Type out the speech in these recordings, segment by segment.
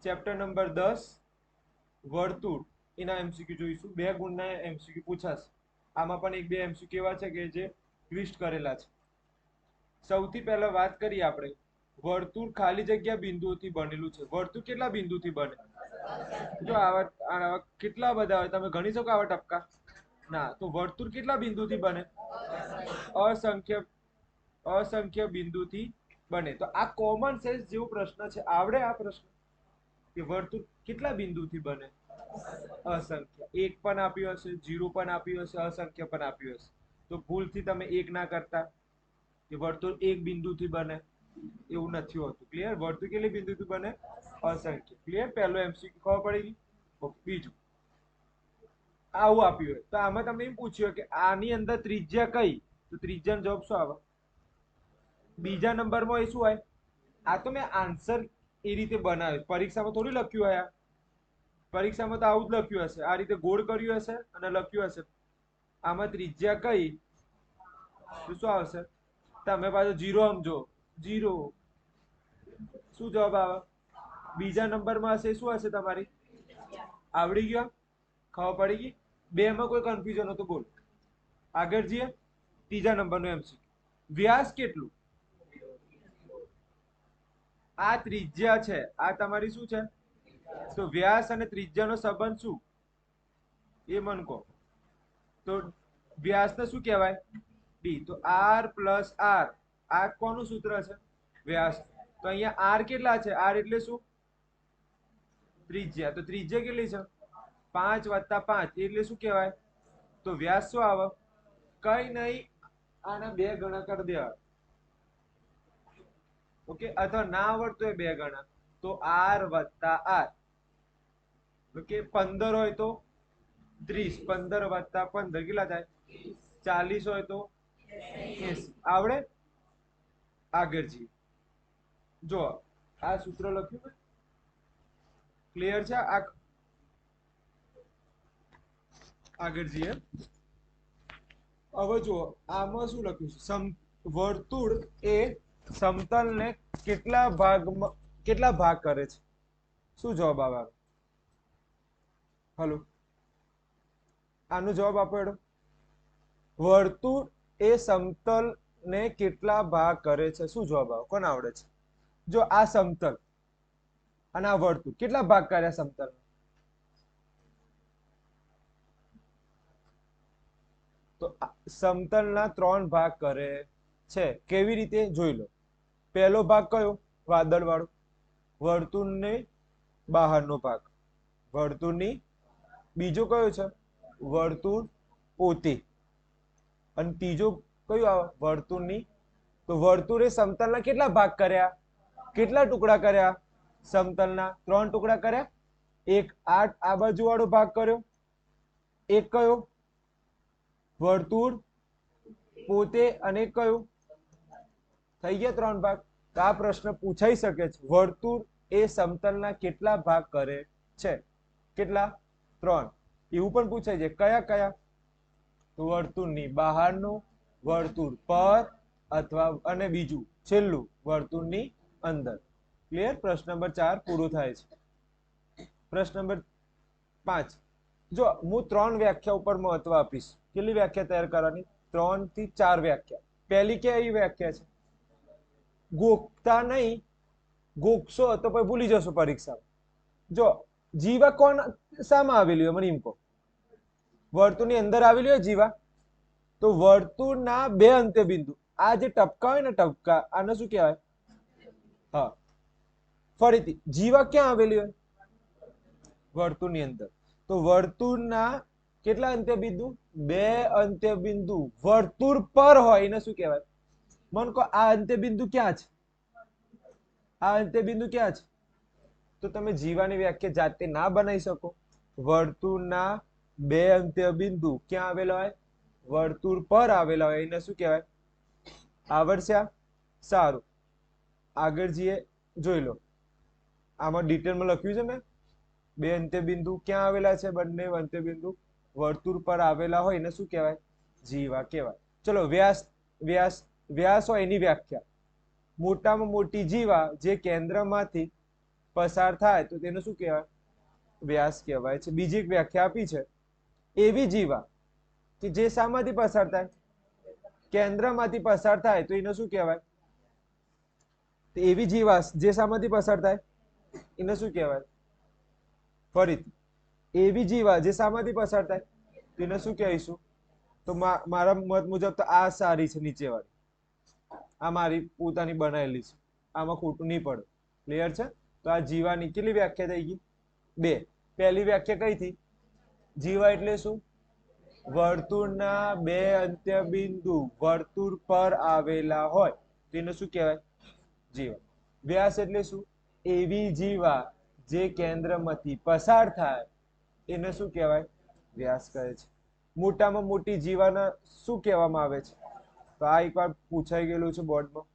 Chapter number 10 વર્તુળ એના MCQ જોઈશું. 2 ગુણના એમસીક્યુ પૂછાશે. આમાં પણ એક બે એમસીક્યુ એવા છે કે જે ટ્વિસ્ટ કરેલા છે. સૌથી પહેલા વાત કરીએ આપણે, વર્તુળ ખાલી જગ્યા બિંદુઓથી બનેલું છે. વર્તુળ કેટલા બિંદુથી બને? જો આવા કેટલા બધા હોય, તમે ગણી શકો આવા ટપકા? ના. તો વર્તુળ કેટલા બિંદુથી બને? અસંખ્ય અસંખ્ય બિંદુથી બને. તો આ કોમન સેન્સ જેવો પ્રશ્ન છે. આવડે આ પ્રશ્ન કે વર્તુળ કેટલા બિંદુથી બને? અસંખ્ય. એક પણ આપ્યું હશે, 0 પણ આપ્યું હશે, અસંખ્ય પણ આપ્યું હશે. તો ભૂલથી તમે એક ના કરતા કે વર્તુળ એક બિંદુથી બને, એવું નથી હોતું. ક્લિયર? વર્તુળ કેટલી બિંદુથી બને? અસંખ્ય. ક્લિયર? પહેલો એમસીક્યુ ખબર પડી ગઈ. બીજું આવું આપ્યું હોય તો આમાં તમને એમ પૂછ્યું કે આની અંદર ત્રિજ્યા કઈ, તો ત્રિજ્યાનો જવાબ શું આવે? બીજા નંબરમાં એ શું હોય? આ તો મેં આન્સર એ રીતે બનાવ્યો, પરીક્ષામાં થોડી લખ્યું હોય. પરીક્ષામાં તો આવું જ લખ્યું હશે, આ રીતે ગોળ કર્યું હશે અને લખ્યું હશે. આમાં ત્રિજ્યા કઈ તો શું આવશે? તમે પાછું 0 સમજો, 0. શું જવાબ આવે? બીજા નંબરમાં હશે શું હશે તમારી? આવડી ગયો? ખબર પડી ગઈ? બે માં કોઈ કન્ફ્યુઝન હતું? બોલ. આગળ જઈએ. ત્રીજા નંબરનો એમસીક્યુ, વ્યાસ કેટલું? આ ત્રિજ્યા છે, આ તમારી શું છે? તો વ્યાસ અને ત્રિજ્યાનો સંબંધ શું એ મન કહો. તો વ્યાસને શું કહેવાય? ડી. તો આર પ્લસ આર, આ કોનું સૂત્ર છે? વ્યાસ. તો અહીંયા આર કેટલા છે? આર એટલે શું? ત્રિજ્યા. તો ત્રિજ્યા કેટલી છે? 5 + 5 એટલે શું કહેવાય? તો વ્યાસ શું આવે? કઈ નહીં, આના 2 ગણા કરી દેવા. ઓકે? અથવા ના આવડતો હોય 2 ગણા, તો આર વત્તા આર. ઓકે? 15 હોય તો 30, 15 + 15 કેટલા થાય? 40 હોય તો 80. આવડે? આગળ જઈએ. જો આ સૂત્ર લખ્યું, ક્લિયર છે? આગળ જઈએ. હવે જુઓ આમાં શું લખ્યું છે? વર્તુળ એ સમતલને કેટલા ભાગ કરે છે? શું જવાબ આવે? હલો, આનો જવાબ આપો એડો. વર્તુળ એ સમતલ ને કેટલા ભાગ કરે છે? શું જવાબ આવે? કોને આવડે છે? જો આ સમતલ અને આ વર્તુળ કેટલા ભાગ કર્યા સમતલ? તો સમતલના 3 ભાગ કરે છે. કેવી રીતે? જોઈ લો. પહેલો ભાગ કયો? વાદળ વાળો. વર્તુળની બહારનો ભાગ. વર્તુળની. બીજો કયો છે? વર્તુળ પોતે. અને ત્રીજો કયું આવે? વર્તુળની. તો વર્તુળે સમતલના કેટલા ભાગ કર્યા? કેટલા ટુકડા કર્યા? સમતલના 3 ટુકડા કર્યા. એક આ બાજુ વાળો ભાગ કર્યો. એક કયો? વર્તુળ પોતે. અને કયું? થઈ ગયા 3 ભાગ. તો આ પ્રશ્ન પૂછાઈ શકે છે, વર્તુળ એ સમતલના કેટલા ભાગ કરે છે? કેટલા? 3. એવું પણ પૂછાય છે, કયા કયા? તો વર્તુળની બહારનું, વર્તુળ પર, અથવા અને બીજું છેલ્લું વર્તુળની અંદર. ક્લિયર? પ્રશ્ન નંબર 4 પૂરો થાય છે. પ્રશ્ન નંબર 5. જો હું 3 વ્યાખ્યા ઉપર મહત્વ આપીશ. કેટલી વ્યાખ્યા તૈયાર કરવાની? 3 થી 4 વ્યાખ્યા. પહેલી કઈ વ્યાખ્યા છે? ગોખતા નહીં, ગોખશો તો પછી ભૂલી જશો પરીક્ષા. જો જીવા કોણ શામાં આવેલી હોય મને એમ કહો? વર્તુળની અંદર આવેલી હોય જીવા. તો વર્તુળના 2 અંત્યબિંદુ, આ જે ટપકા હોય ને ટપકા, આને શું કહેવાય? હા. ફરીથી જીવા ક્યાં આવેલી હોય? વર્તુળની અંદર. તો વર્તુળના કેટલા અંત્યબિંદુ? 2 અંત્યબિંદુ વર્તુળ પર હોય એને શું કહેવાય? મન કહો આ અંત્યબિંદુ ક્યાં છે? આ અંત્યબિંદુ ક્યાં છે? તો તમે જીવાની વ્યાખ્યા જાતે ના બનાવી શકો. વર્તુળના 2 અંત્યબિંદુ ક્યાં આવેલા હોય? વર્તુળ પર આવેલા હોય એને શું કહેવાય? આવડશે? સારું. આગળ જઈએ. જોઈ લો. આમાં ડિટેલમાં લખ્યું છે મેં. 2 અંત્યબિંદુ ક્યાં આવેલા છે? બંને અંત્યબિંદુ વર્તુળ પર આવેલા હોય એને શું કહેવાય? જીવા કહેવાય. ચલો વ્યાસ. વ્યાસ હોય એની વ્યાખ્યા. મોટામાં મોટી જીવા જે કેન્દ્રમાંથી પસાર થાય તો તેને શું કહેવાય? વ્યાસ કહેવાય છે. બીજી એક વ્યાખ્યા આપી છે, એવી જીવા કે જે શામાંથી પસાર થાય? કેન્દ્રમાંથી પસાર થાય તો એને શું કહેવાય? એવી જીવા જે શામાંથી પસાર થાય એને શું કહેવાય? ફરીથી, એવી જીવા જે શામાંથી પસાર થાય તેને શું કહીશું? તો મારા મત મુજબ તો આ સારી છે, નીચેવાળી. આ મારી પોતાની બનાવેલી છે, આમાં ખોટું નહીં પડે. ક્લિયર છે? તો આ જીવાની કેટલી વ્યાખ્યા થઈ ગઈ? 2. પહેલી વ્યાખ્યા કઈ થી? જીવા એટલે શું? વર્તુળના 2 અંત્ય બિંદુ વર્તુળ પર આવેલા હોય તેને શું કહેવાય? જીવા. વ્યાસ એટલે શું? એવી જીવા જે કેન્દ્રમાંથી પસાર થાય એને શું કહેવાય? વ્યાસ કહે છે. મોટામાં મોટી જીવાને શું કહેવામાં આવે છે? તો આ એકવાર પૂછાઈ ગયેલું છે બોર્ડમાં.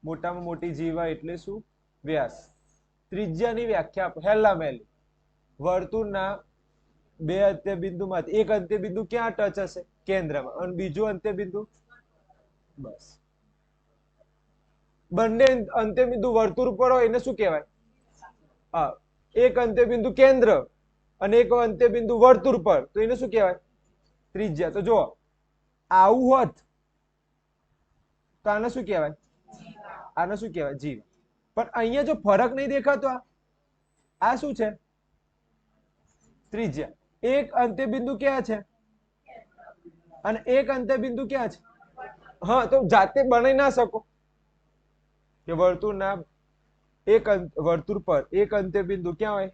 મોટામાં મોટી જીવા એટલે શું? વ્યાસ. ત્રિજ્યાની વ્યાખ્યા હેલા મેલી. વર્તુળના 2 અંત્યબિંદુમાંથી એક અંત્યબિંદુ ક્યાં ટચ હશે? કેન્દ્રમાં. અને બીજું અંત્યબિંદુ બસ. બંને અંત્યબિંદુ વર્તુળ ઉપર હોય એને શું કહેવાય? હા, એક અંત્યબિંદુ કેન્દ્ર અને એક અંત્યબિંદુ વર્તુળ પર તો એને શું કહેવાય? ત્રિજ્યા. તો જો આવું હોત તો આને શું કહેવાય? આને શું કહેવાય? જીવ. પણ અહીંયા જો ફરક નહીં દેખાતો, આ શું છે? ત્રિજ્યા. એક અંત્યબિંદુ ક્યાં છે અને એક અંત્યબિંદુ ક્યાં છે? હા, તો જાતે બનાવી ના શકો કે વર્તુળના વર્તુળ પર એક અંત્યબિંદુ ક્યાં હોય?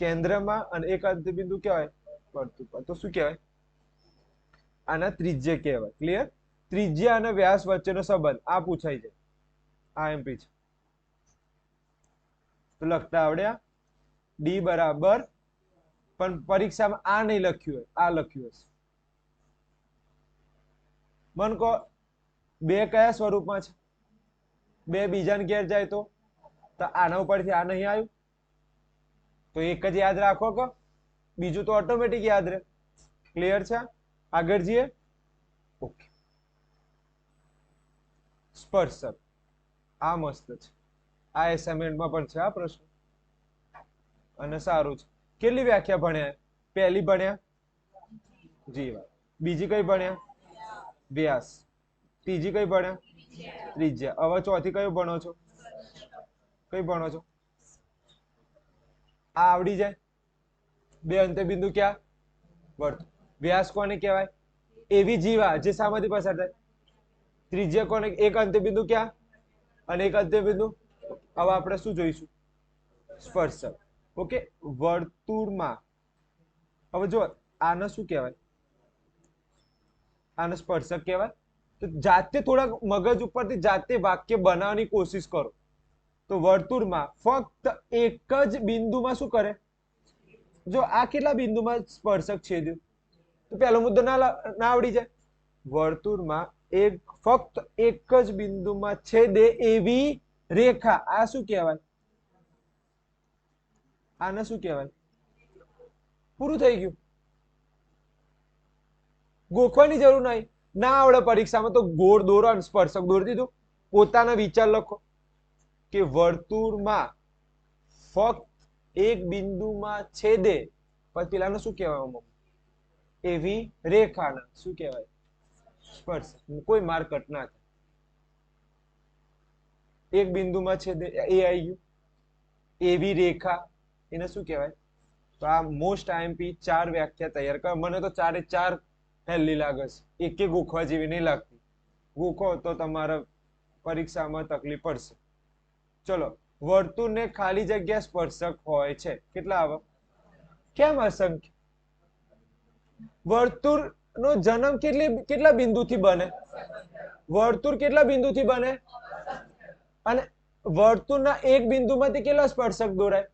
કેન્દ્રમાં. અને એક અંત્યબિંદુ ક્યાં હોય? વર્તુળ પર. તો શું કહેવાય? આના ત્રિજ્યા કહેવાય. ક્લિયર? ત્રિજ્યા અને વ્યાસ વચ્ચેનો સંબંધ આ પૂછાય છે. આ એમપી છે. તો લખતા આવડ્યા? ડી બરાબર. પણ પરીક્ષામાં આ નહીં લખ્યું હોય, આ લખ્યું હશે. મન કહો 2 કયા સ્વરૂપમાં છે? 2 બીજાને ઘેર જાય તો આના ઉપરથી આ નહીં આવ્યું તો એક જ યાદ રાખો કે બીજું તો ઓટોમેટિક યાદ રહે. ક્લિયર છે? આગળ જઈએ. ઓકે. સ્પર્શક. આ મસ્ત છે. આ એસાઇનમેન્ટમાં પણ છે આ પ્રશ્ન. અને સારું છે. કેટલી વ્યાખ્યા ભણ્યા? પહેલી ભણ્યા જીવા. બીજી કઈ ભણ્યા? વ્યાસ. ત્રીજી કઈ ભણ્યા? ત્રિજ્યા. હવે ચોથી કયું ભણો છો? કઈ ભણો છો? આ આવડી જાય. 2 અંત્યબિંદુ ક્યાં? વર્તુળ. વ્યાસ કોને કહેવાય? એવી જીવા જે શામાંથી પસાર થાય? ત્રિજ્યા કોને? એક અંત્યબિંદુ ક્યાં અને એક અંત્યબિંદુ. હવે આપણે શું જોઈશું? સ્પર્શક. ઓકે. વર્તુળમાં હવે જો આને શું કહેવાય? આને સ્પર્શક કહેવાય. તો જાતે થોડાક મગજ ઉપરથી જાતે વાક્ય બનાવવાની કોશિશ કરો. તો વર્તુળમાં ફક્ત એક જ બિંદુમાં શું કરે? જો આ કેટલા બિંદુમાં સ્પર્શક છેદ્યું? તો પહેલો મુદ્દો ના આવડી જાય. વર્તુળમાં ફક્ત એક જ બિંદુમાં છેદે એવી રેખા. આ શું કહેવાય? આને શું કહેવાય? પૂરું થઈ ગયું. ગોખવાની જરૂર નહીં. ના આવડે પરીક્ષામાં તો ગોળ દોરો અને સ્પર્શક દોરી દીધું. પોતાના વિચાર લખો કે વર્તુળમાં ફક્ત એક બિંદુમાં છેદે પછી પેલાને શું કહેવાય? એવી રેખાને શું કહેવાય? સ્પર્શક. કોઈ માર્ક કટ ના થાય. એક બિંદુમાં છેદે એ આવી ગયું. એવી રેખા એને શું કહેવાય? તો આ મોસ્ટ આઈએમપી 4 વ્યાખ્યા તૈયાર કર. મને તો 4 હેલી લાગે છે. એકે ગોખવા જેવી નહીં લાગતી. ગોખો તો તમારે પરીક્ષામાં તકલીફ પડશે. ચલો. વર્તુળને ખાલી જગ્યા સ્પર્શક હોય છે. કેટલા આવે? કેમ અસંખ્ય? વર્તુળનો જન્મ કેટલા બિંદુથી બને? વર્તુળ કેટલા બિંદુથી બને? અને વર્તુળના એક બિંદુમાંથી કેટલા સ્પર્શક દોરાય?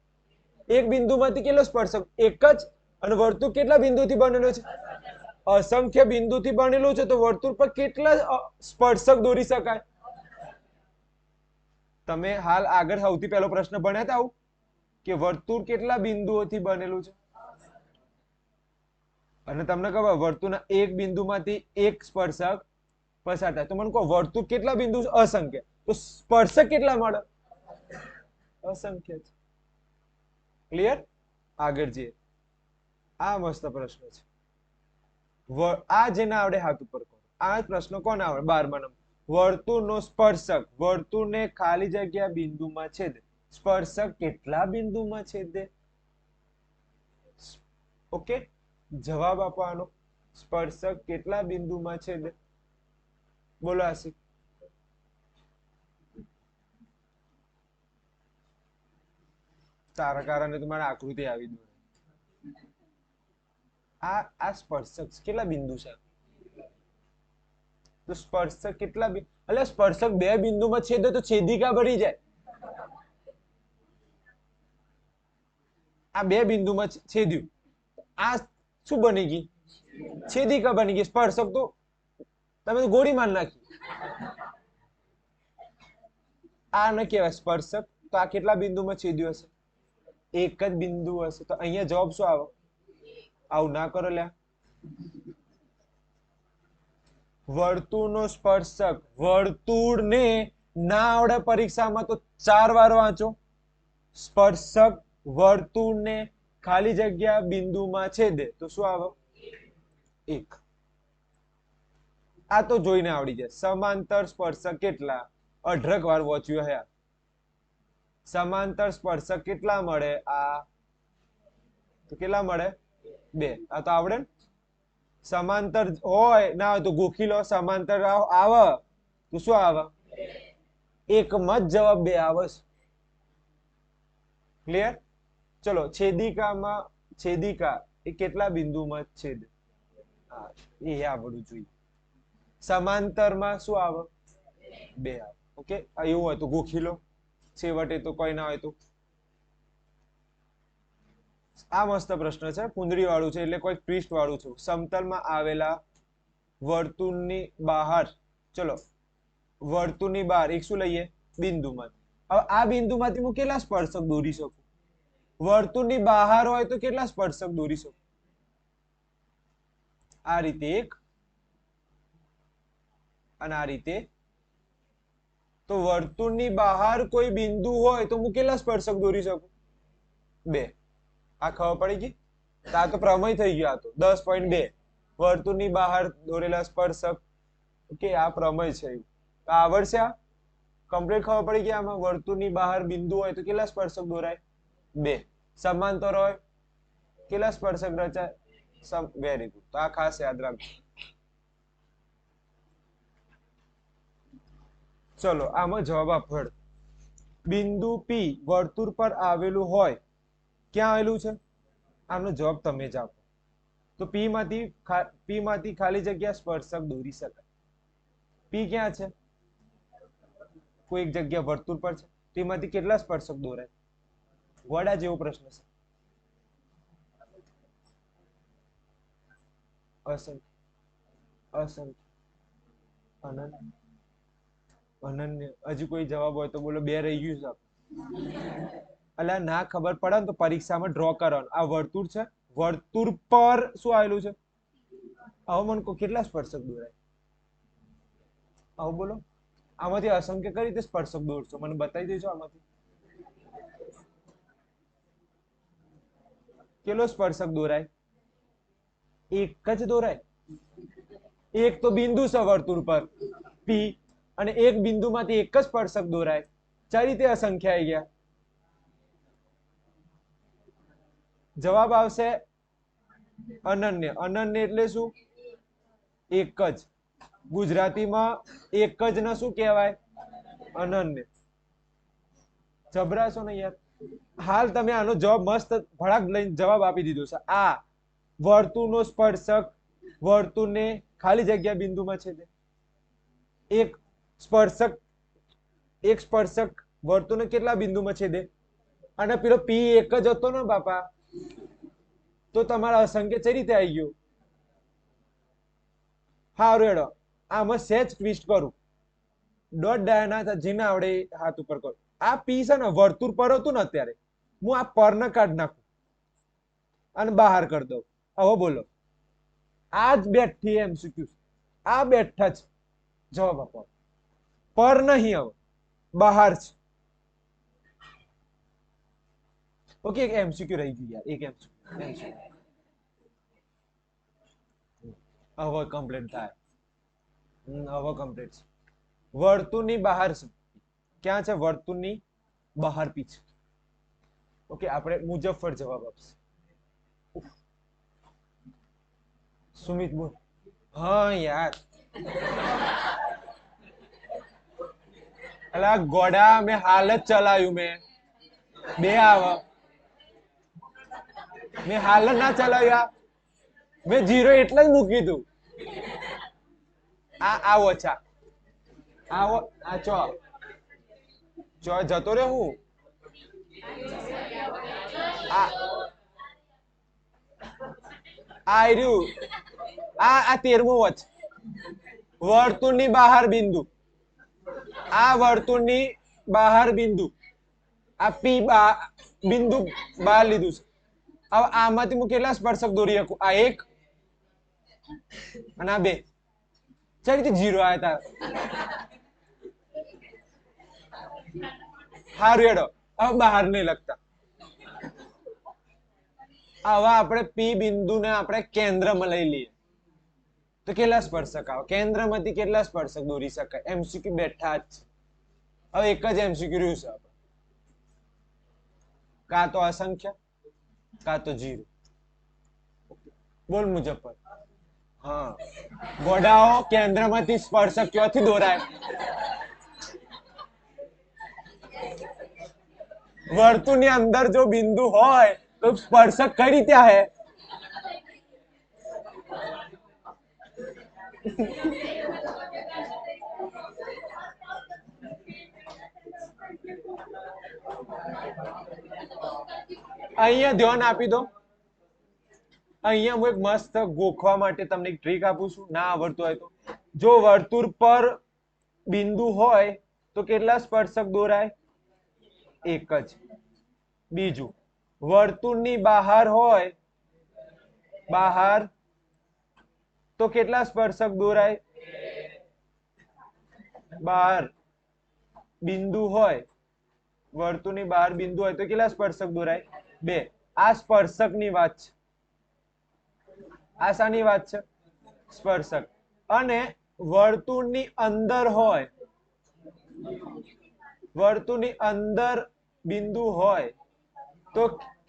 એક બિંદુમાંથી કેટલો સ્પર્શક? એક જ. અને વર્તુળ કેટલા બિંદુથી બનેલો છે? અસંખ્ય બિંદુથી બનેલું છે. તો વર્તુળ પર કેટલા સ્પર્શક દોરી શકાય? તમે હાલ આગળ સૌથી પહેલો પ્રશ્ન ભણ્યા હતા આવું કે વર્તુળ કેટલા બિંદુઓથી બનેલું છે? અને તમને ખબર વર્તુળના એક બિંદુમાંથી એક સ્પર્શક પસાર થાય. તો મને કહો વર્તુળ કેટલા બિંદુ? અસંખ્ય. તો સ્પર્શક કેટલા મળે? અસંખ્ય છે. ક્લિયર? આગળ જઈએ. આ મસ્ત પ્રશ્ન છે. આ જેને આવડે હાથ ઉપર કરો. આ પ્રશ્ન કોને આવડે? 12મા નંબર. વર્તુળનો સ્પર્શક વર્તુળને ખાલી જગ્યા બિંદુમાં છેદે. સ્પર્શક કેટલા બિંદુમાં છેદે? ઓકે, જવાબ આપવાનો. સ્પર્શક કેટલા બિંદુમાં છેદે? બોલો આશિક. તારા કારણે તમારે આકૃતિ આવી દો. આ સ્પર્શક કેટલા બિંદુ છે? તો સ્પર્શક કેટલા એટલે સ્પર્શક બે બિંદુમાં છેદે તો છેદિકા બની જાય. આ બે બિંદુમાં છેદ્યું, આ શું બની ગઈ? છેદિકા બની ગઈ. સ્પર્શક તો તમે તો ગોળી માર નાખી. આ ન કહેવાય સ્પર્શક. તો આ કેટલા બિંદુમાં છેદ્યું હશે? એક જ બિંદુ હશે. તો અહીંયા જવાબ શું આવે? આવું ના કરો લ્યા. વર્તુળનો સ્પર્શક વર્તુળને ના આવડે પરીક્ષામાં તો 4 વાર વાંચો. સ્પર્શક વર્તુળને ખાલી જગ્યા બિંદુમાં છેદે તો શું આવે? 1. આ તો જોઈને આવડી જાય. સમાંતર સ્પર્શક કેટલા? 18 વાર વાંચ્યું હે. સમાંતર સ્પર્શક કેટલા મળે? આ તો કેટલા મળે? 2. આ તો આવડે ને? સમાંતર હોય ના હોય તો ગોખી લો. સમાંતર આવે તો શું આવે? એકમાં જ જવાબ 2 આવે છે. ક્લિયર? ચલો, છેદિકામાં છેદિકા એ કેટલા બિંદુમાં છેદે? હા, એ આવડવું જોઈએ. સમાંતરમાં શું આવે? 2 આવે. ઓકે, એવું હોય તો ગોખી લો. છેવટે તો કોઈ ના હોય તો. આ મસ્ત પ્રશ્ન છે. કુંદરી વાળું છે એટલે કોઈ ટ્વિસ્ટ વાળું છે. સમતલમાં આવેલા વર્તુળની બહાર, ચલો વર્તુળની બહાર એક શું લઈએ? બિંદુમાં. હવે આ બિંદુમાંથી હું કેટલા સ્પર્શક દોરી શકું? વર્તુળની બહાર હોય તો કેટલા સ્પર્શક દોરી શકું? આ રીતે એક અને આ રીતે. તો વર્તુળની બહાર કોઈ બિંદુ હોય તો હું કેટલા સ્પર્શક દોરી શકું? 2. આ ખબર પડી ગઈ? આ તો પ્રમેય થઈ ગયો. આ તો 10.2 વર્તુળની બહાર દોરેલા સ્પર્શક. ઓકે, આ પ્રમેય છે. તો આવડશે. આ કમ્પ્લીટ ખબર પડી ગઈ. આમાં વર્તુળની બહાર બિંદુ હોય તો કેટલા સ્પર્શક દોરાય? 2. સમાંતર હોય કેટલા સ્પર્શક રચાય? Very good. તો આ ખાસ યાદ રાખજો. ચલો, આમાં જવાબ આપો. બિંદુ P વર્તુળ પર આવેલું હોય. ક્યાં આવેલું છે? આનો જવાબ તમે જ આપો. તો P માંથી ખાલી જગ્યા સ્પર્શક દોરી શકાય. P ક્યાં છે? કોઈ એક જગ્યા વર્તુળ પર છે. તેમાંથી કેટલા સ્પર્શક દોરાય? વડા જેવો પ્રશ્ન છે. અસંખ્ય, અસંખ્ય, અનંત, અનન્ય. હજુ કોઈ જવાબ હોય તો બોલો. 2 રહી ગયું છે. અલા ના ખબર પડે ને તો પરીક્ષામાં ડ્રો કરવાનું. આ વર્તુળ છે. વર્તુળ પર શું આવેલું છે? આવો મને કહો કેટલા સ્પર્શક દોરાય? આવો બોલો. આમાંથી અસંખ્ય કઈ રીતે સ્પર્શક દોરશો? મને બતાવી દેજો. આમાંથી કેટલો સ્પર્શક દોરાય? એક જ દોરાય. એક તો બિંદુ છે વર્તુળ પર P, અને એક બિંદુમાંથી એક જ સ્પર્શક દોરાય. કઈ રીતે અસંખ્ય આવી ગયા? જવાબ આવશે અનન્ય. અનન્ય એટલે શું? એક જ. ગુજરાતીમાં એક જ ને શું કહેવાય? અનન્ય. જબરા છો ને યાર. હાલ તમે આનો જવાબ મસ્ત ભડાક લઈને જવાબ આપી દીધો છે. આ વર્તુળનો સ્પર્શક વર્તુળને ખાલી જગ્યા બિંદુમાં છે. એક સ્પર્શક વર્તુળને કેટલા બિંદુમાં છેદે? અને પેલો P એક જ હતો ને બાપા, તો તમારા અસંખ્ય કઈ રીતે આવી ગયું? હારું હેડો, આમાં સહેજ ટ્વિસ્ટ કરું. ડોટ ડાયાના જેને આવડે હાથ ઉપર કરો. આ P છે ને વર્તુળ પર હતું ને, અત્યારે હું આ પરને કાઢી નાખું અને બહાર કરી દઉં. હવે બોલો. આ જ બેઠી MCQ. આ બેઠા જ જવાબ આપો. પર નહીં, હવે બહાર છે. ઓકે એક એમસીક્યુ રહી ગયું યાર, એક એમસીક્યુ હવે કમ્પ્લીટ થાય. હવે કમ્પ્લીટ છે. વર્તુળની બહાર છે. ક્યાં છે વર્તુળની બહાર પીચ? ઓકે આપણે મુજફ્ફર જવાબ આપશે. સુમિત બોલ. હા યાર અલા ગોડા મેં હાલ જ ચલાવ્યું મેં બે આવા મેં હાલ જ ના ચલાવ્યા મેં 0 એટલે જ મૂકી તું આ આવો ચા આવો આ ચો જતો રે હું આ આર્યું આ 13મું વચ વર્તુળની બહાર બિંદુ આ વર્તુળની બહાર બિંદુ આ પી બિંદુ બહાર લીધું છે. હવે આમાંથી હું કેટલા સ્પર્શક દોરી શકું? આ એક અને આ બે. કઈ રીતે 0 આવ્યા તા? હારું હેડો હવે બહાર નહીં લગતા. હવે આપણે પી બિંદુને આપણે કેન્દ્રમાં લઈ લઈએ તો કેટલા સ્પર્શક આવે? કેન્દ્રમાંથી કેટલા સ્પર્શક દોરી શકાય? એમસીક્યુ બેઠા જ છે. હવે એક જ એમસીક્યુ રહ્યું છે આપણે. કાં તો અસંખ્ય કાં તો 0. બોલ મુજફ્ફર. હા ગોડાઓ કેન્દ્રમાંથી સ્પર્શક ક્યાંથી દોરાય? વર્તુળની અંદર જો બિંદુ હોય તો સ્પર્શક કઈ રીતે આવે? અહીંયા ધ્યાન આપી દો. અહીંયા હું એક મસ્ત ગોખવા માટે તમને એક ટ્રીક આપું છું. ના આવડતું હોય તો જો વર્તુળ પર બિંદુ હોય તો કેટલા સ્પર્શક દોરાય? એક જ. બીજું વર્તુળની બહાર હોય બહાર તો કેટલા સ્પર્શક દોરાય? બહાર બિંદુ હોય વર્તુળની બહાર બિંદુ હોય તો કેટલા સ્પર્શક દોરાય? 2. આ સ્પર્શકની વાત છે. આ શાની વાત છે? સ્પર્શક. અને વર્તુળની અંદર હોય વર્તુળની અંદર બિંદુ હોય તો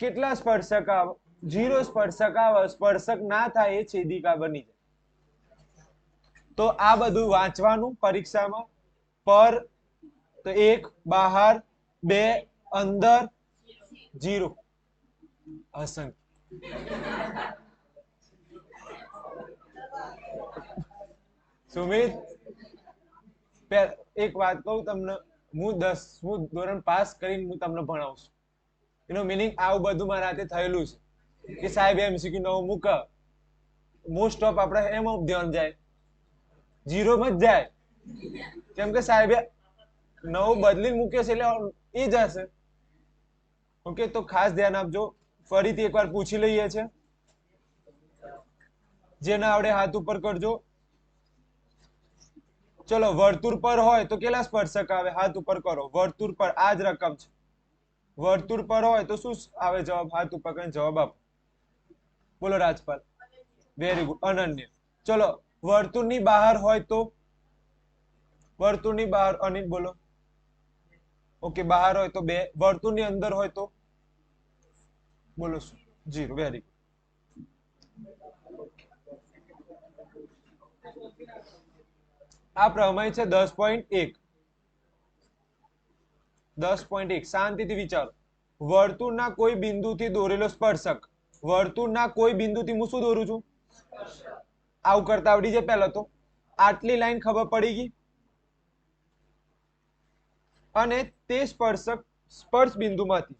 કેટલા સ્પર્શક આવે? 0 સ્પર્શક આવે. સ્પર્શક ના થાય એ છેદિકા બની જાય. તો આ બધું વાંચવાનું પરીક્ષામાં. પર તો 1 બહાર 2 અંદર 0 અસંખ્ય. સુમિત એક વાત કહું તમને, હું 10મું ધોરણ પાસ કરીને હું તમને ભણાવું છું. એનો મીનિંગ આવું બધું મારા હાથે થયેલું છે કે સાહેબ એમસીક્યુ નવો મૂક મોસ્ટ ઓફ આપણે એમાં ધ્યાન જાય 0 માં જ જાય કેમ કે સાહેબે નવું બદલીને મૂક્યો છે એટલે એ જ હશે. ઓકે તો ખાસ ધ્યાન આપજો. ફરીથી એકવાર પૂછી લઈએ છે. જેને આવડે હાથ ઉપર કરજો. ચલો વર્તુળ પર હોય તો કેટલા સ્પર્શક આવે? હાથ ઉપર કરો. વર્તુળ પર આ જ રકમ છે. વર્તુળ પર હોય તો શું આવે જવાબ? હાથ ઉપર કરીને જવાબ આપો. બોલો રાજપાલ. Very good. અનન્ય. ચલો વર્તુળની બહાર હોય તો? વર્તુળની બહાર અનિલ બોલો. ઓકે બહાર હોય તો 2. વર્તુળની અંદર હોય તો બોલો 0. Very good. આ પ્રમેય છે 10.1. 10.1 શાંતિથી વિચારો. વર્તુળના કોઈ બિંદુથી દોરેલો સ્પર્શક. વર્તુળના કોઈ બિંદુથી હું શું દોરું છું? આવું કરતા આવડી જાય. પહેલા તો આટલી લાઈન ખબર પડી ગઈ અને તે સ્પર્શક સ્પર્શ બિંદુમાંથી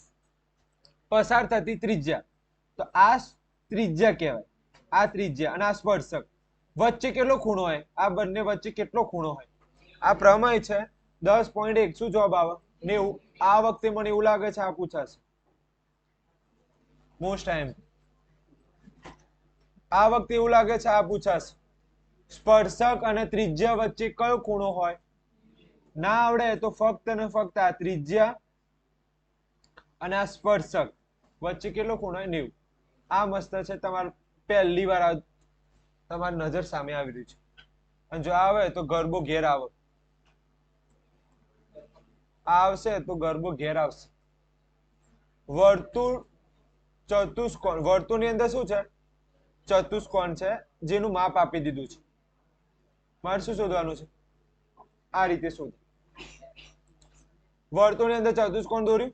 પસાર થતી ત્રિજ્યા. તો આ ત્રિજ્યા કહેવાય. આ ત્રિજ્યા અને આ સ્પર્શક વચ્ચે કેટલો ખૂણો હોય? આ બંને વચ્ચે કેટલો ખૂણો હોય? આ પ્રમેય છે 10.1. શું જવાબ આવે? 90. આ વખતે મને એવું લાગે છે આ પૂછાશે મોસ્ટ ટાઈમ. આ વખતે એવું લાગે છે આ પૂછાશે. સ્પર્શક અને ત્રિજ્યા વચ્ચે કયો ખૂણો હોય? ના આવડે તો ફક્ત ને ફક્ત આ ત્રિજ્યા અને આ સ્પર્શક વચ્ચે કેટલો ખૂણો હોય 90. આ મસ્ત છે, તમારે પહેલી વાર તમારી નજર સામે આવી રહ્યું છે. અને જો આવે તો ગરબો ઘેર આવે, આવશે તો ગરબો ઘેર આવશે. વર્તુળ ચતુષ્કોણ, વર્તુળની અંદર શું છે? ચતુષ્કોણ છે, જેનું માપ આપી દીધું છે. મારે શું શોધવાનું છે? આ રીતે શોધ. વર્તુળની અંદર ચતુષ્કોણ દોર્યું,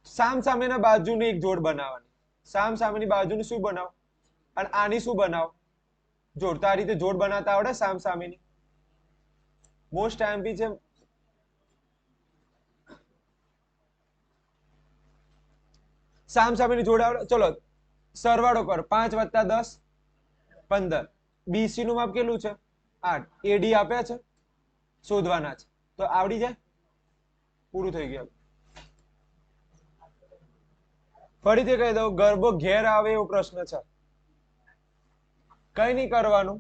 સામ સામેના બાજુની એક જોડ બનાવવાની. સામ સામેની બાજુની શું બનાવો અને આની શું બનાવો? જોડ. તો આ રીતે જોડ બનાવતા આવડે સામ સામેની? મોસ્ટ ટાઈમ છે. સામ સામેની જોડ આવડે? ચલો સરવાળો કરો. 5 + 10 15. બીસી નું માપ કેટલું છે? 8. એડી આપ્યા છે, શોધવાના છે. તો આવડી જાય, પૂરું થઈ ગયું. ફરીથી કહી દઉં, ગરબો ઘેર આવે એવો પ્રશ્ન છે. કઈ નહીં કરવાનું,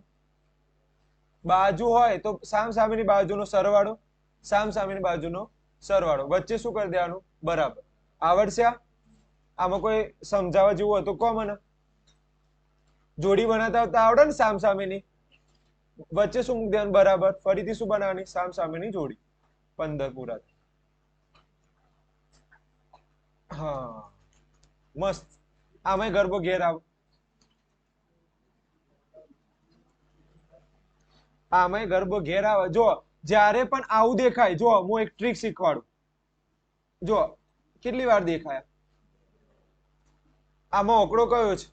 બાજુ હોય તો સામ સામેની બાજુનો સરવાળો, સામ સામેની બાજુનો સરવાળો, વચ્ચે શું કરી દેવાનું? બરાબર. આવડશે? આમાં કોઈ સમજાવવા જેવું હોય તો કહો મને. જોડી બનાવતા આવડે ને સામ સામેની, વચ્ચે શું મૂકી દેવાનું? બરાબર. ફરીથી શું બનાવવાની? સામ સામેની જોડી. 15 પૂરા. હા, મસ્ત. આમાં ગરબો ઘેર આવે. આમાં ગરબો ઘેર આવે. જો જ્યારે પણ આવું દેખાય, જો હું એક ટ્રીક શીખવાડું. જો કેટલી વાર દેખાય? આમાં ઓકડો કયો છે?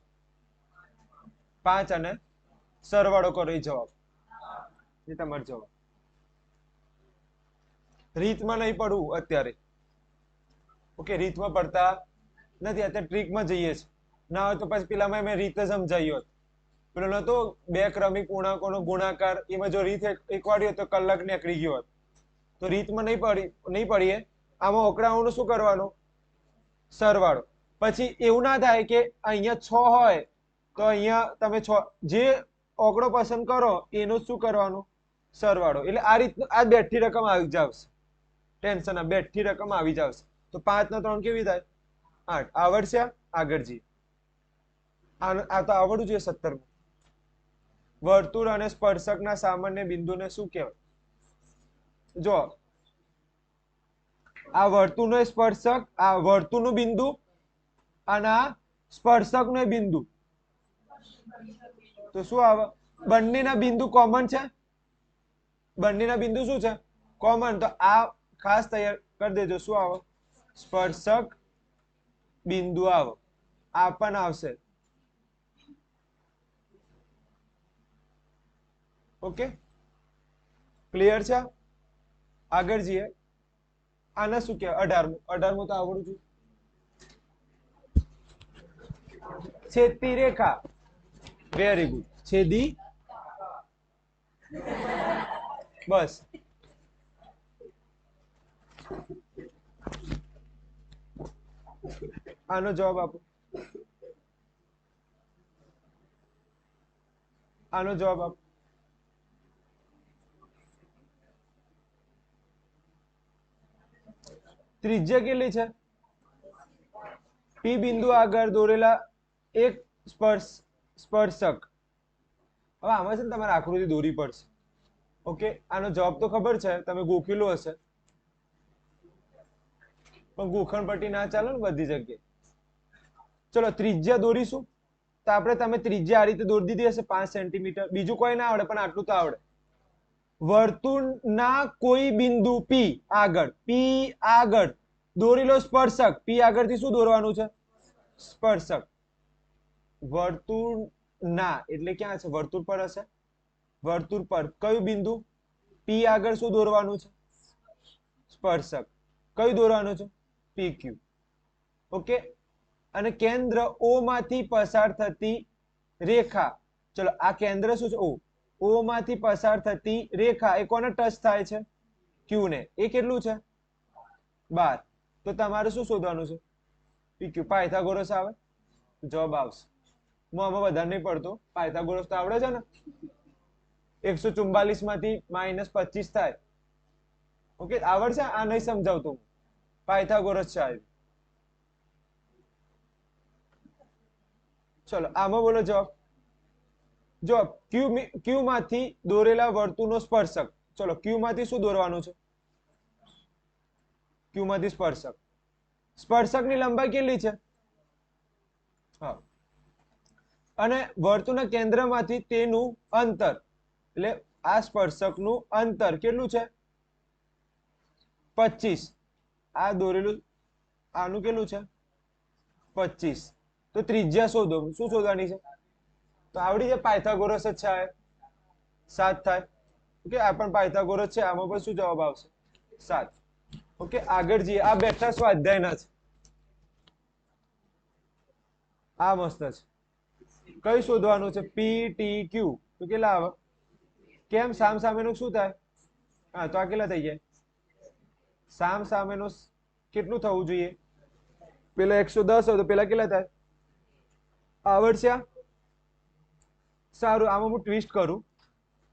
5 અને સરવાળો કરો એ જવાબ. એ તમારો જવાબ. રીતમાં નહીં પડવું અત્યારે. ઓકે, રીતમાં પડતા નથી, અત્યારે ટ્રીકમાં જઈએ છે. ના હોય તો પછી પેલામાં મેં રીત સમજાવી હોત. પેલો નતો 2 ક્રમિક પૂર્ણાંકોનો ગુણાકાર, એમાં જો રીત એકવાડી હોત તો કલાક નીકળી ગયો હોત. તો રીતમાં નહીં પડીએ. આમાં ઓકડાઓનું શું કરવાનું? સરવાળો. પછી એવું ના થાય કે અહીંયા 6 હોય તો અહીંયા તમે 6, જે ઓકડો પસંદ કરો એનું શું કરવાનું? સરવાળો. એટલે આ રીતનું આ બેઠી રકમ આવી જાવશે. ટેન્શન ના, બેઠી રકમ આવી જાવશે. તો 5 નો 3 કેવી થાય? 8. આવડશે? આગળ જઈએ. આ તો આવડવું જોઈએ. 17. વર્તુળ અને સ્પર્શકના સામાન્ય બિંદુને શું કહેવાય? જો આ વર્તુળનો સ્પર્શક, આ વર્તુળનું બિંદુ અને આ સ્પર્શકનો બિંદુ, તો શું આવે? બંનેના બિંદુ કોમન છે. બંનેના બિંદુ શું છે? કોમન. તો આ ખાસ તૈયાર કરી દેજો. શું આવે? સ્પર્શક બિંદુ આવે. આ પણ આવશે. ઓકે, ક્લિયર છે? આગળ જઈએ. આને શું કહેવાય? 18મું. 18મું તો આવડું છું. છેદતી રેખા. Very good. છેદી, બસ. આનો જવાબ આપો. આનો જવાબ આપો. ત્રિજ્યા કેટલી છે? પી બિંદુ આગળ દોરેલા એક સ્પર્શક. હવે આમાં છે ને તમારે આકૃતિ દોરવી પડશે. ઓકે, આનો જવાબ તો ખબર છે, તમે ગોખેલો હશે, પણ ગોખણ પટ્ટી ના ચાલે ને બધી જગ્યાએ. ચલો ત્રિજ્યા દોરીશું. તો તમે ત્રિજ્યા આ રીતે દોરી દીધી હશે 5 સેન્ટીમીટર. બીજું કોઈ ના આવડે, પણ આટલું તો આવડે. વર્તુળના કોઈ બિંદુ પી આગળ દોરેલો સ્પર્શક. પી આગળથી શું દોરવાનું છે? સ્પર્શક. વર્તુળ ના એટલે ક્યાં છે? વર્તુળ પર હશે. વર્તુળ પર કયું બિંદુ? પી આગળ શું દોરવાનું છે? સ્પર્શક. કયું દોરવાનું છે? પી ક્યુ. ઓકે, અને કેન્દ્ર ઓ માંથી પસાર થતી રેખા. ચલો આ કેન્દ્ર શું છે? ઓ માંથી પસાર થતી રેખા એ કોને ટચ થાય છે? ક્યુ ને. એ કેટલું છે? 12. તો તમારે શું શોધવાનું છે? પીક્યુ. પાયથાગોરસ આવે, જવાબ આવશે. હું આમાં વધારે નહીં પડતો. પાયથાગોરસ તો આવડે છે ને? 144 માંથી -25 થાય. ઓકે, આવડશે? આ નહીં સમજાવતો. પાયથાગોરસ છે. ચલો આમાં બોલો જવાબ. જો ક્યુ માંથી દોરેલા વર્તુળનો સ્પર્શક. ચલો ક્યુ માંથી શું દોરવાનું છે? ક્યુ માંથી સ્પર્શક. સ્પર્શકની લંબાઈ કેટલી છે? હા. અને વર્તુળના કેન્દ્રમાંથી તેનું અંતર, એટલે આ સ્પર્શકનું અંતર કેટલું છે? 25. આ દોરેલું આનું કેટલું છે? 25. તો ત્રિજ્યા શોધો. શું શોધવાની છે? તો આવડી જાય, પાયથાગોરસ જ છે. 7 થાય. ઓકે, આ પણ પાયથાગોરસ છે. આમાં પણ શું જવાબ આવશે? 7. ઓકે, આગળ જઈએ. આ બેઠા સ્વાધ્યાયના છે. આ મસ્ત છે. કઈ શોધવાનું છે? પી ટી ક્યુ. તો કેટલા આવે? કેમ સામ સામેનું શું થાય? હા, તો આ કેટલા થઈ જાય? સામ સામેનું કેટલું થવું જોઈએ? પેલા 110 હોય તો પેલા કેટલા થાય? આવડશે? સારું, આમાં હું ટ્વિસ્ટ કરું.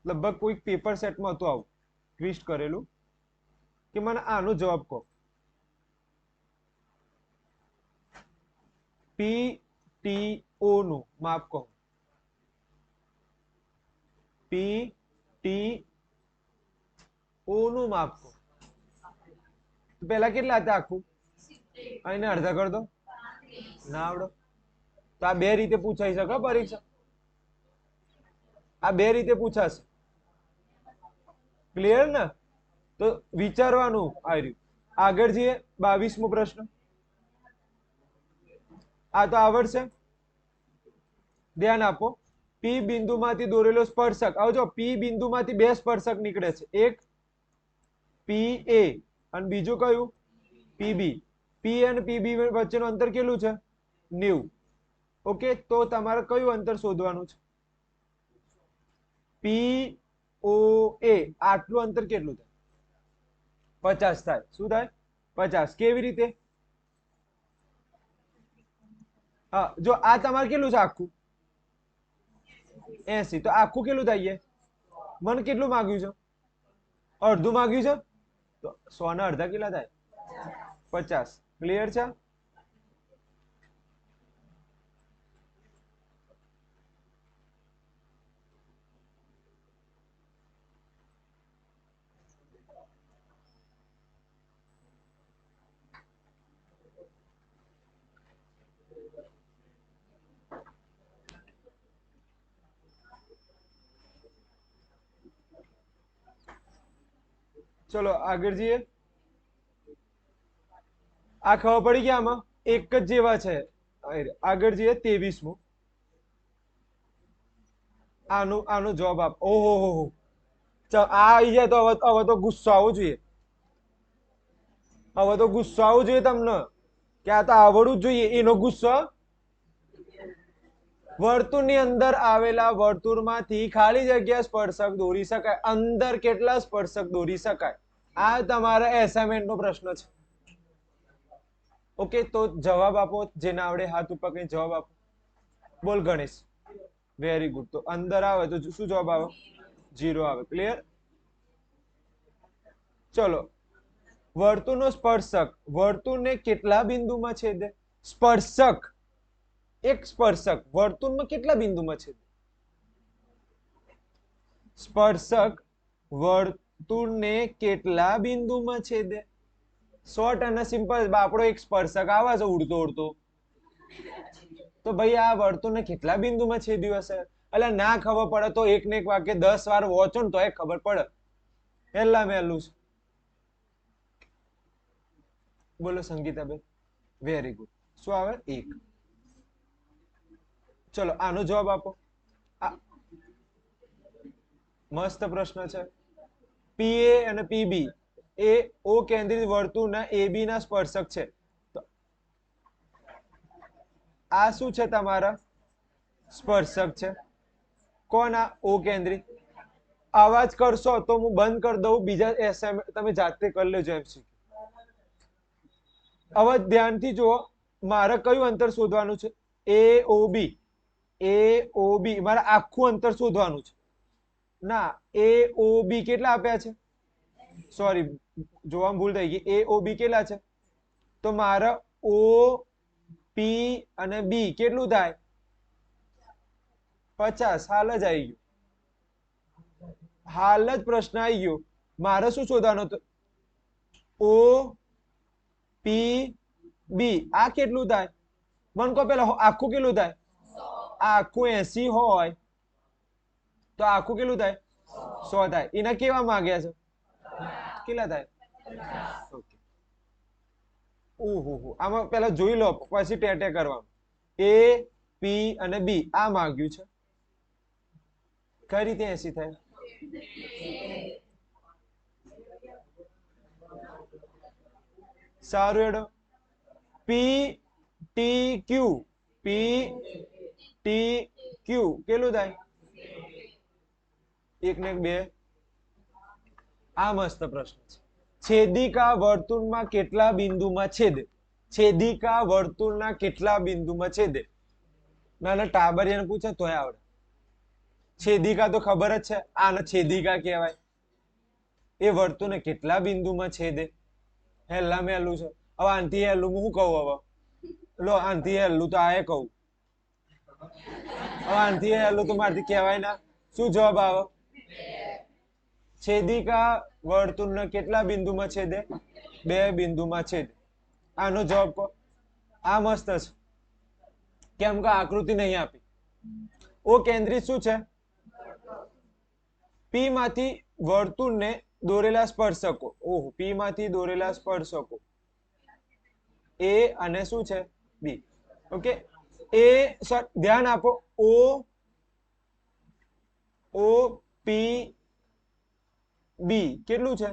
લગભગ કોઈ પેપર સેટમાં હતું આવું ટ્વિસ્ટ કરેલું કે મને આનો જવાબ કહો. પી ટી ઓ નું માપ કહો. પી ટી ઓ નું માપ કહો. પેલા કેટલા હતા આખું? એને અડધા કર દો. ના આવડો તો આ બે રીતે પૂછાઈ શકે પરીક્ષા. આ બે રીતે પૂછાશે. ક્લિયર ને? તો વિચારવાનું આવ્યું. આગળ જઈએ. 22મો પ્રશ્ન. આ તો આવડશે. ધ્યાન આપો. પી બિંદુમાંથી દોરેલો સ્પર્શક. આવજો, પી બિંદુમાંથી બે સ્પર્શક નીકળે છે. એક પી એ અને બીજું કયું? પીબી. પી અને પીબી વચ્ચેનું અંતર કેટલું છે? 90. ઓકે, તો તમારે કયું અંતર શોધવાનું છે? પી ઓ એ. આટલું અંતર કેટલું થાય? 50 થાય. શું થાય? 50. કેવી રીતે? હા, જો આ તમારે કેટલું છે આખું? 80. તો આખું કેટલું થાય? મને કેટલું માંગ્યું છે? અડધું માંગ્યું છે. તો 100 ના અડધા કેટલા થાય? 50. ક્લિયર છે? ચલો આગળ જઈએ. આ ખબર પડી ગયા? આમાં એક જ જેવા છે. આગળ જઈએ. 23મું. આનો જવાબ આપ. ઓહો હો. આ આવી જાય તો હવે તો ગુસ્સો આવવો જોઈએ. હવે તો ગુસ્સો આવવો જોઈએ તમને કે આ તો આવડવું જ જોઈએ. એનો ગુસ્સો. વર્તુળની અંદર આવેલા વર્તુળમાંથી ખાલી જગ્યા સ્પર્શક દોરી શકાય. અંદર કેટલા સ્પર્શક દોરી શકાય? આ તમારા એસાઇનમેન્ટ નો પ્રશ્ન છે. ઓકે, તો જવાબ આપો. જેને આવડે હાથ ઉપર કઈ જવાબ આપો. બોલ ગણેશ. Very good. તો અંદર આવે તો શું જવાબ આવે? 0 આવે. ક્લિયર? ચલો. વર્તુળનો સ્પર્શક વર્તુળને કેટલા બિંદુમાં છેદે? સ્પર્શક. એક સ્પર્શક વર્તુળમાં કેટલા બિંદુમાં છેદે? સ્પર્શક વર્તુળને કેટલા બિંદુમાં છેદે? શોર્ટ અને સિમ્પલ. બાપડો એક સ્પર્શક આવે છે ઉડતો ઉડતો. તો ભાઈ આ વર્તુળને કેટલા બિંદુમાં છેદ્યું હશે? એટલે ના ખબર પડે તો એક ને એક વાક્ય 10 વાર વાંચો ને તો એ ખબર પડે. પહેલા મેલું છે. બોલો સંગીતાબેન. Very good. શું આવે? 1. ચલો આનો જવાબ આપો. મસ્ત પ્રશ્ન છે. પીએ અને પીબી એ ઓ કેન્દ્રિત વર્તુળના એબી ના સ્પર્શક છે. તો આ શું છે? તમારા સ્પર્શક છે. કોના? ઓ કેન્દ્રિત. આવાજ કરશો તો હું બંધ કરી દઉં. બીજા એસાઇનમેન્ટ તમે જાતે કરી લેજો. એમસીક્યુ. હવે ધ્યાનથી જુઓ. મારે કયું અંતર શોધવાનું છે? એ ઓ બી. એ ઓ બી મારે આખું અંતર શોધવાનું છે. ના, એ ઓ બી કેટલા આપ્યા છે? સોરી, જોવામાં ભૂલ થઈ ગઈ. એ ઓ બી કેટલા છે? તો મારે ઓ પી અને બી કેટલું થાય? 50 હાલ જ આવી ગયું, હાલ જ પ્રશ્ન આવી ગયો. મારે શું શોધવાનું હતું? ઓ પી બી આ કેટલું થાય? મને કહો પેલા આખું કેટલું થાય? આ આખું 80 હોય તો આખું કેટલું થાય? 100 થાય. એના કેવા માંગ્યા છે? કેટલા થાય? ઓકે. ઓહો, આમાં પેલા જોઈ લો પછી ટેટે કરવાનું. એ પી અને બી આ માંગ્યું છે. કઈ રીતે 80 થાય? સારું હેડો. પી ટી ક્યુ, પી ટી ક્યુ કેટલું થાય? 1 ને 2. આ મસ્ત પ્રશ્ન છે. છેદિકા વર્તુળમાં કેટલા બિંદુમાં છેદે? છેદિકા વર્તુળના કેટલા બિંદુમાં છેદે? નાના ટાબરિયાને પૂછે તોય આવડે. છેદિકા તો ખબર જ છે, આને છેદિકા કહેવાય. એ વર્તુળને કેટલા બિંદુમાં છેદે? હેલ્લા મેલું છે. હવે આનથી હેલ્લું હું કહું? હવે લો આનથી હેલ્લું તો આ કહું. હવે આનથી હેલ્લું તો મારથી કહેવાય ના. શું જવાબ આવે? છેદિકા વર્તુળના કેટલા બિંદુમાં છેદે? 2 બિંદુમાં છેદે. આનો જવાબ કહો. આ મસ્ત છે, કેમ કે આકૃતિ નહીં આપી. ઓ કેન્દ્રિત શું છે? પી માંથી વર્તુળને દોરેલા સ્પર્શકો. ઓહો, પી માંથી દોરેલા સ્પર્શકો એ અને શું છે? બી. ઓકે. એ ધ્યાન આપો. ઓ પી બી કેટલું છે?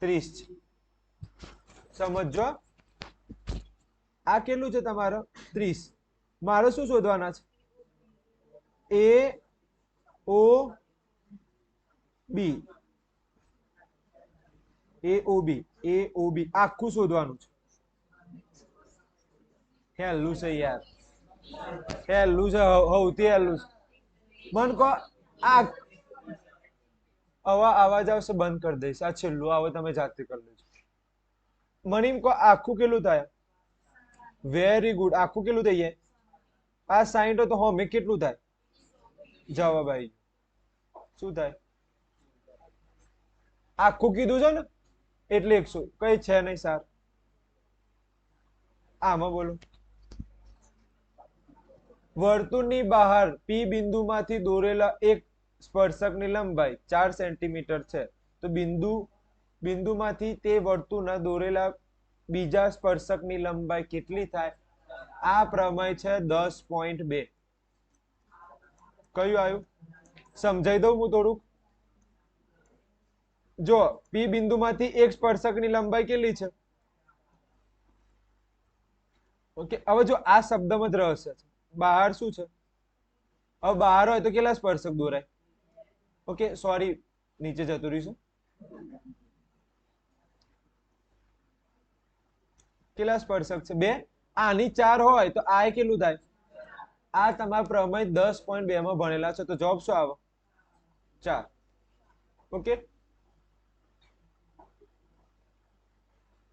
30 છે. સમજો આ કેટલું છે તમારો? 30. મારે શું શોધવાના છે? એ ઓ બી, એ ઓ બી, એ ઓ બી આખું શોધવાનું છે. હેલું છે યાર, હેલું છે, સૌથી હેલું છે. મન કહો આ અવાજ આવશે બંધ કરી દઈશ. આ છેલ્લું આવે તમે જાતે કરી લેજો. મને એમ કહો આખું કેટલું થાય? Very good. આખું કેટલું થઈ જાય? આ 60 તો હોમે કેટલું થાય? જવાબ આવી. શું થાય? આખું કીધું છે ને એટલે 100. કઈ છે નહીં સાર. આમાં બોલો. વર્તુળની બહાર પી બિંદુમાંથી દોરેલા એક સ્પર્શકની લંબાઈ 4 સેન્ટીમીટર છે, તો બિંદુમાંથી તે વર્તુળના દોરેલા બીજા સ્પર્શકની લંબાઈ કેટલી થાય? આ પ્રમેય છે 10.2. કયું આવ્યું? સમજાઈ દઉં હું થોડુંક. જો પી બિંદુમાંથી એક સ્પર્શકની લંબાઈ કેટલી છે? ઓકે. હવે જો આ શબ્દમાં જ રહસ્ય છે. બહાર શું છે? હવે બહાર હોય તો કેટલા સ્પર્શક દોરાય? ઓકે સોરી, નીચે જતું રહીશું. કેટલા સ્પર્શક છે? 2. આની 4 હોય તો આ કેટલું થાય? આ તમારા પ્રમેય 10.2 માં ભણેલા છે, તો જવાબ શું આવે? 4. ઓકે.